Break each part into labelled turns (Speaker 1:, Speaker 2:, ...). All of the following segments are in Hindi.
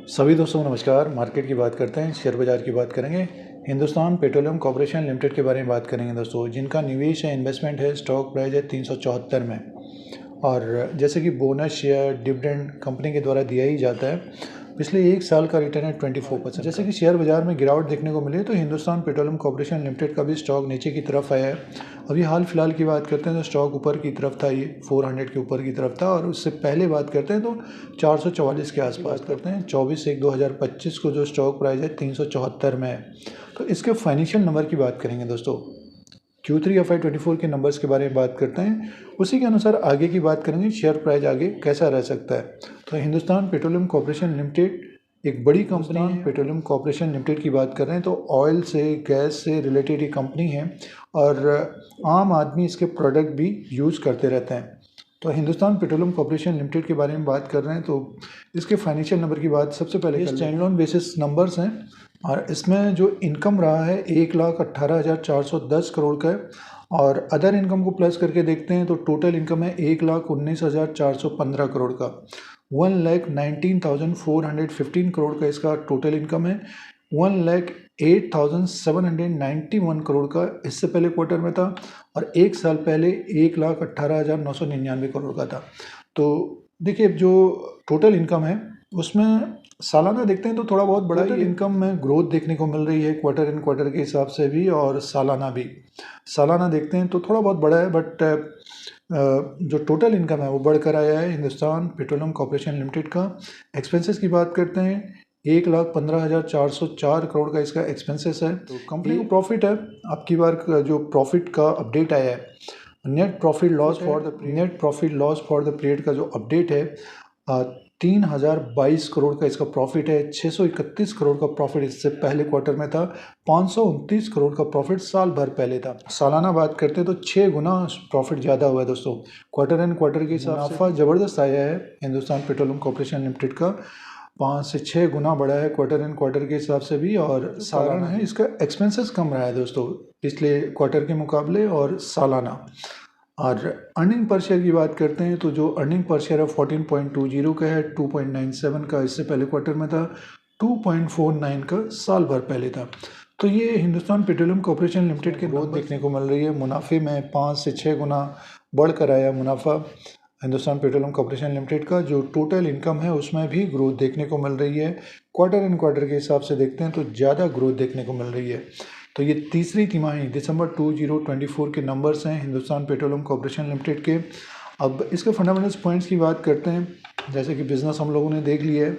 Speaker 1: सभी दोस्तों को नमस्कार। मार्केट की बात करते हैं, शेयर बाज़ार की बात करेंगे। हिंदुस्तान पेट्रोलियम कॉर्पोरेशन लिमिटेड के बारे में बात करेंगे दोस्तों, जिनका निवेश है, इन्वेस्टमेंट है, स्टॉक प्राइस है 374 में। और जैसे कि बोनस शेयर डिविडेंड कंपनी के द्वारा दिया ही जाता है। पिछले एक साल का रिटर्न है 24%। जैसे कि शेयर बाजार में गिरावट देखने को मिली है, तो हिंदुस्तान पेट्रोलियम कॉर्पोरेशन लिमिटेड का भी स्टॉक नीचे की तरफ आया है। अभी हाल फिलहाल की बात करते हैं तो स्टॉक ऊपर की तरफ था, ये 400 के ऊपर की तरफ था। और उससे पहले बात करते हैं तो 444 के आसपास करते हैं। 24/1/2025 को जो स्टॉक प्राइस है 374 में है। तो इसके फाइनेंशियल नंबर की बात करेंगे दोस्तों। Q3 FY24 के नंबर्स के बारे में बात करते हैं, उसी के अनुसार आगे की बात करेंगे शेयर प्राइस आगे कैसा रह सकता है। तो हिंदुस्तान पेट्रोलियम कॉर्पोरेशन लिमिटेड एक बड़ी कंपनी है। पेट्रोलियम कॉर्पोरेशन लिमिटेड की बात कर रहे हैं तो ऑयल से, गैस से रिलेटेड ये कंपनी है और आम आदमी इसके प्रोडक्ट भी यूज़ करते रहते हैं। तो हिंदुस्तान पेट्रोलियम कॉर्पोरेशन लिमिटेड के बारे में बात कर रहे हैं तो इसके फाइनेंशियल नंबर की बात सबसे पहले स्टैंड अलोन बेसिस नंबर्स हैं। और इसमें जो इनकम रहा है 1,18,410 करोड़ का है। और अदर इनकम को प्लस करके देखते हैं तो टोटल इनकम है 1,19,415 करोड़ का। 1,19,415 करोड़ का इसका टोटल इनकम है। 1,08,791 करोड़ का इससे पहले क्वार्टर में था। और एक साल पहले 1,18,999 करोड़ का था। तो देखिए, जो टोटल इनकम है उसमें सालाना देखते हैं तो थोड़ा बहुत बड़ा ही इनकम में ग्रोथ देखने को मिल रही है, क्वार्टर इन क्वार्टर के हिसाब से भी और सालाना भी। सालाना देखते हैं तो थोड़ा बहुत बड़ा है, बट जो टोटल इनकम है वो बढ़कर आया है हिंदुस्तान पेट्रोलियम कॉर्पोरेशन लिमिटेड का। एक्सपेंसेस की बात करते हैं, 1,15,404 करोड़ का इसका एक्सपेंसेस है। तो कंपनी को प्रॉफिट है, आपकी बार जो प्रॉफिट का अपडेट आया है, net profit loss for the period का जो अपडेट है 3,022 करोड़ का इसका प्रॉफिट है। 631 करोड़ का प्रॉफिट इससे पहले क्वार्टर में था। 529 करोड़ का प्रॉफिट साल भर पहले था। सालाना बात करते हैं तो 6 गुना प्रॉफिट ज़्यादा हुआ है दोस्तों। क्वार्टर एंड क्वार्टर के हिसाब से मुनाफा ज़बरदस्त आया है हिंदुस्तान पेट्रोलियम कॉर्पोरेशन लिमिटेड का। 5 से 6 गुना बढ़ा है क्वार्टर एंड क्वार्टर के हिसाब से भी। और सालाना है इसका एक्सपेंसेस कम रहा है दोस्तों पिछले क्वार्टर के मुकाबले और सालाना। और अर्निंग पर शेयर की बात करते हैं तो जो अर्निंग पर शेयर है 14.20 का है। 2.97 का इससे पहले क्वार्टर में था। 2.49 का साल भर पहले था। तो ये हिंदुस्तान पेट्रोलियम कॉर्पोरेशन लिमिटेड के ग्रोथ देखने को मिल रही है। मुनाफे में 5 से 6 गुना बढ़कर आया मुनाफा हिंदुस्तान पेट्रोलियम कॉर्पोरेशन लिमिटेड का। जो टोटल इनकम है उसमें भी ग्रोथ देखने को मिल रही है। क्वार्टर एंड क्वार्टर के हिसाब से देखते हैं तो ज़्यादा ग्रोथ देखने को मिल रही है। तो ये तीसरी तिमाही दिसंबर 2024 के नंबर्स हैं हिंदुस्तान पेट्रोलियम कॉर्पोरेशन लिमिटेड के। अब इसके फंडामेंटल्स पॉइंट्स की बात करते हैं, जैसे कि बिजनेस हम लोगों ने देख लिया है।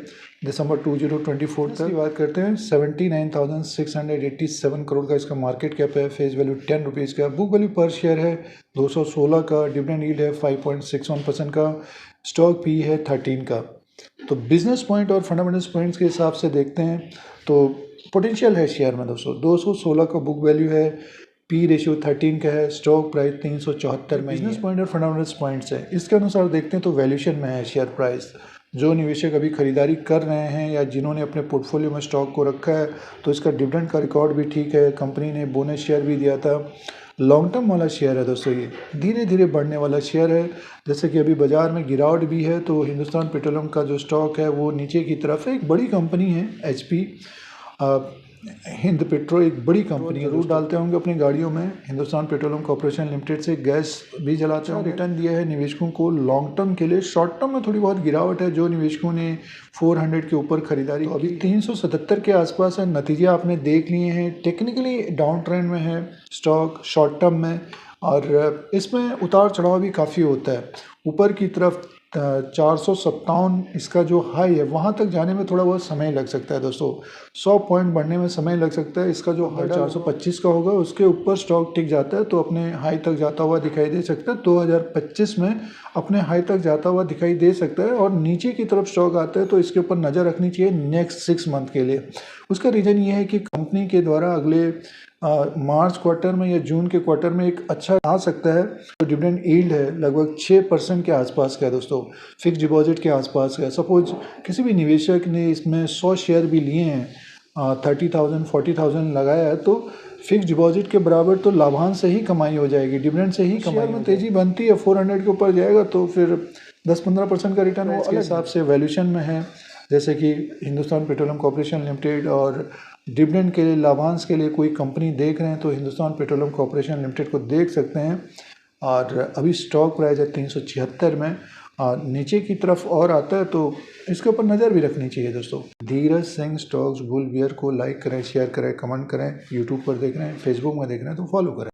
Speaker 1: दिसंबर 2024 तक की बात करते हैं 79,687 करोड़ का इसका मार्केट कैप है। फेस वैल्यू 10 रुपीज़ का। बुक वैल्यू पर शेयर है 216 का। डिविडेंड यील्ड है 5.61% का। स्टॉक पी है 13 का। तो बिजनेस पॉइंट और फंडामेंटल्स पॉइंट्स के हिसाब से देखते हैं तो पोटेंशियल है शेयर में दोस्तों। 216 का बुक वैल्यू है, पी रेशियो 13 का है, स्टॉक प्राइस 374 में। बिजनेस पॉइंट और फंडामेंटल्स पॉइंट्स है, इसके अनुसार देखते हैं तो वैल्यूएशन में है शेयर प्राइस। जो निवेशक अभी खरीदारी कर रहे हैं या जिन्होंने अपने पोर्टफोलियो में स्टॉक को रखा है तो इसका डिविडेंड का रिकॉर्ड भी ठीक है। कंपनी ने बोनस शेयर भी दिया था। लॉन्ग टर्म वाला शेयर है दोस्तों, ये धीरे धीरे बढ़ने वाला शेयर है। जैसे कि अभी बाज़ार में गिरावट भी है तो हिंदुस्तान पेट्रोलियम का जो स्टॉक है वो नीचे की तरफ है। एक बड़ी कंपनी है HP हिंद पेट्रो, एक बड़ी कंपनी है। जरूर डालते होंगे अपनी गाड़ियों में। हिंदुस्तान पेट्रोलियम कॉर्पोरेशन लिमिटेड से गैस भी जलाते होंगे। रिटर्न दिया है निवेशकों को लॉन्ग टर्म के लिए। शॉर्ट टर्म में थोड़ी बहुत गिरावट है, जो निवेशकों ने 400 के ऊपर खरीदारी, तो अभी 377 के आसपास है। नतीजे आपने देख लिए हैं। टेक्निकली डाउन ट्रेंड में है स्टॉक शॉर्ट टर्म में, और इसमें उतार चढ़ाव भी काफ़ी होता है। ऊपर की तरफ 457 इसका जो हाई है वहाँ तक जाने में थोड़ा बहुत समय लग सकता है दोस्तों। 100 पॉइंट बढ़ने में समय लग सकता है। इसका जो हाई 425 का होगा उसके ऊपर स्टॉक टिक जाता है तो अपने हाई तक जाता हुआ दिखाई दे सकता है। 2025 में अपने हाई तक जाता हुआ दिखाई दे सकता है। और नीचे की तरफ स्टॉक आता है तो इसके ऊपर नज़र रखनी चाहिए नेक्स्ट 6 मंथ के लिए। उसका रीज़न ये है कि कंपनी के द्वारा अगले मार्च क्वार्टर में या जून के क्वार्टर में एक अच्छा आ सकता है। तो डिविडेंड यील्ड है लगभग 6% के आसपास का है दोस्तों। फिक्स डिपॉजिट के आसपास का। सपोज किसी भी निवेशक ने इसमें 100 शेयर भी लिए हैं, 30,000 40,000 लगाया है, तो फिक्स डिपॉजिट के बराबर तो लाभांश से ही कमाई हो जाएगी, डिविडेंड से ही कमाई में तेज़ी बनती है। 400 के ऊपर जाएगा तो फिर 10-15% का रिटर्न वो अलग हिसाब से वैल्यूशन में है। जैसे कि हिंदुस्तान पेट्रोलियम कॉर्पोरेशन लिमिटेड और डिविडेंड के लिए, लाभांश के लिए कोई कंपनी देख रहे हैं तो हिंदुस्तान पेट्रोलियम कॉर्पोरेशन लिमिटेड को देख सकते हैं। और अभी स्टॉक प्राइस है 376 में, और नीचे की तरफ और आता है तो इसके ऊपर नज़र भी रखनी चाहिए दोस्तों। Dheeraj Singh stocks bull beer को लाइक करें, शेयर करें, कमेंट करें। यूट्यूब पर देख रहे हैं, फेसबुक में देख रहे हैं तो फॉलो करें।